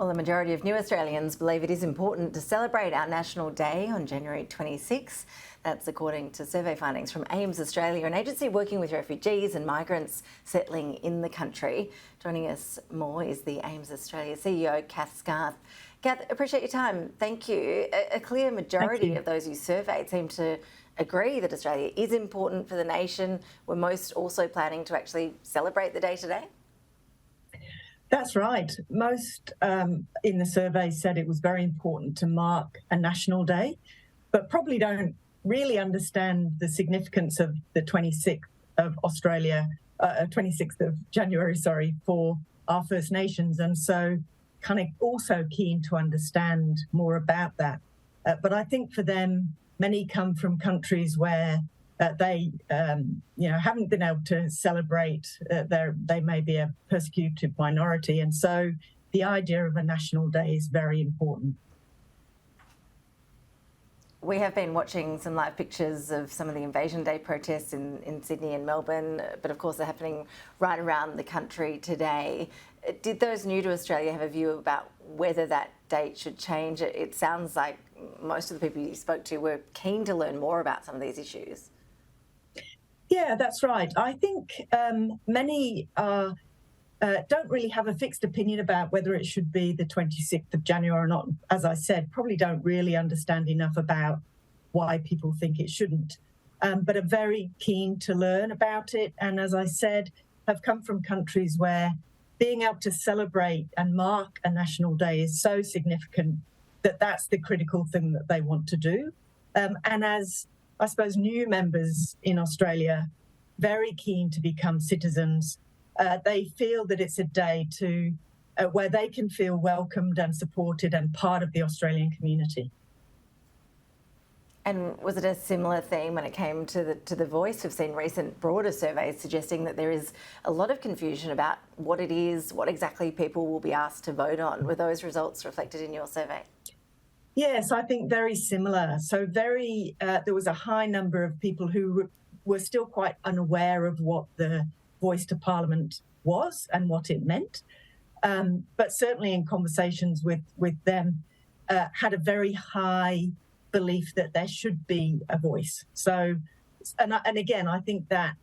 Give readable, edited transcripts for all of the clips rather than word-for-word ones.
Well, the majority of new Australians believe it is important to celebrate our National Day on January 26. That's according to survey findings from AMES Australia, an agency working with refugees and migrants settling in the country. Joining us more is the AMES Australia CEO, Cath Scarth. Cath, appreciate your time. Thank you. A clear majority of those you surveyed seem to agree that Australia is important for the nation. Were most also planning to actually celebrate the day today? That's right. Most in the survey said it was very important to mark a national day, but probably don't really understand the significance of the 26th of 26th of January, for our First Nations. And so kind of also keen to understand more about that. But I think for them, many come from countries where they haven't been able to celebrate. They may be a persecuted minority, and so the idea of a national day is very important. We have been watching some live pictures of some of the Invasion Day protests in Sydney and Melbourne, but of course they're happening right around the country today. Did those new to Australia have a view about whether that date should change? It sounds like most of the people you spoke to were keen to learn more about some of these issues. Yeah, that's right. I think many don't really have a fixed opinion about whether it should be the 26th of January or not. As I said, probably don't really understand enough about why people think it shouldn't, but are very keen to learn about it. And as I said, have come from countries where being able to celebrate and mark a national day is so significant that that's the critical thing that they want to do. And as I suppose new members in Australia, very keen to become citizens. They feel that it's a day to where they can feel welcomed and supported and part of the Australian community. And was it a similar theme when it came to the voice? We've seen recent broader surveys suggesting that there is a lot of confusion about what it is, what exactly people will be asked to vote on. Were those results reflected in your survey? Yes, I think very similar. So there was a high number of people who were still quite unaware of what the voice to Parliament was and what it meant. But certainly in conversations with them, had a very high belief that there should be a voice. So, and again, I think that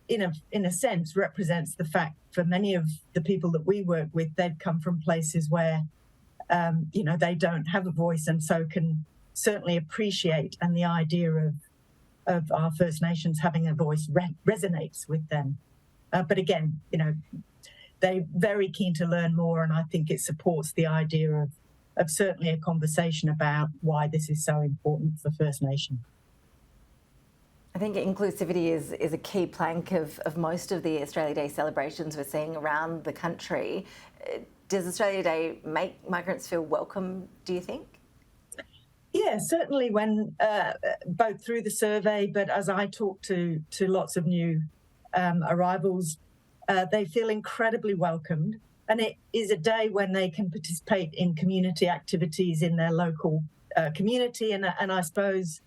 in a sense represents the fact for many of the people that we work with, they've come from places where they don't have a voice, and so can certainly appreciate, and the idea of our First Nations having a voice resonates with them. But again, they're very keen to learn more, and I think it supports the idea of certainly a conversation about why this is so important for First Nation. I think inclusivity is a key plank of most of the Australia Day celebrations we're seeing around the country. Does Australia Day make migrants feel welcome, do you think? Yeah, certainly when both through the survey, but as I talk to lots of new arrivals, they feel incredibly welcomed. And it is a day when they can participate in community activities in their local community and I suppose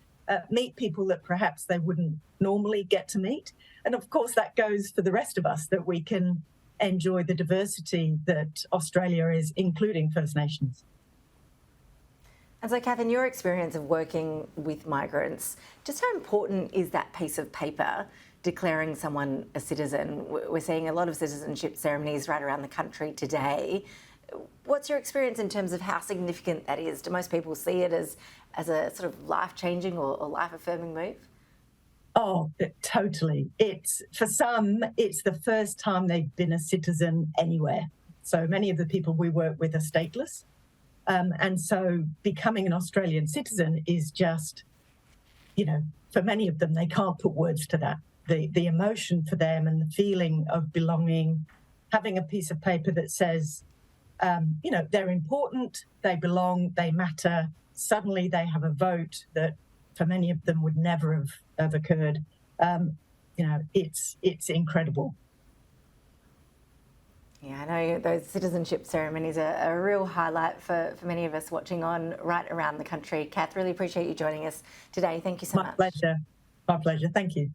meet people that perhaps they wouldn't normally get to meet. And of course, that goes for the rest of us, that we can enjoy the diversity that Australia is, including First Nations. And so, Cath, in your experience of working with migrants, just how important is that piece of paper declaring someone a citizen? We're seeing a lot of citizenship ceremonies right around the country today. What's your experience in terms of how significant that is? Do most people see it as a sort of life-changing or life-affirming move? Oh, totally. For some, it's the first time they've been a citizen anywhere. So many of the people we work with are stateless. And so becoming an Australian citizen is just, for many of them, they can't put words to that. The emotion for them and the feeling of belonging, having a piece of paper that says, they're important, they belong, they matter. Suddenly they have a vote that for many of them would never have occurred. It's incredible. Yeah, I know those citizenship ceremonies are a real highlight for many of us watching on right around the country. Cath, really appreciate you joining us today. Thank you so much. My pleasure. Thank you.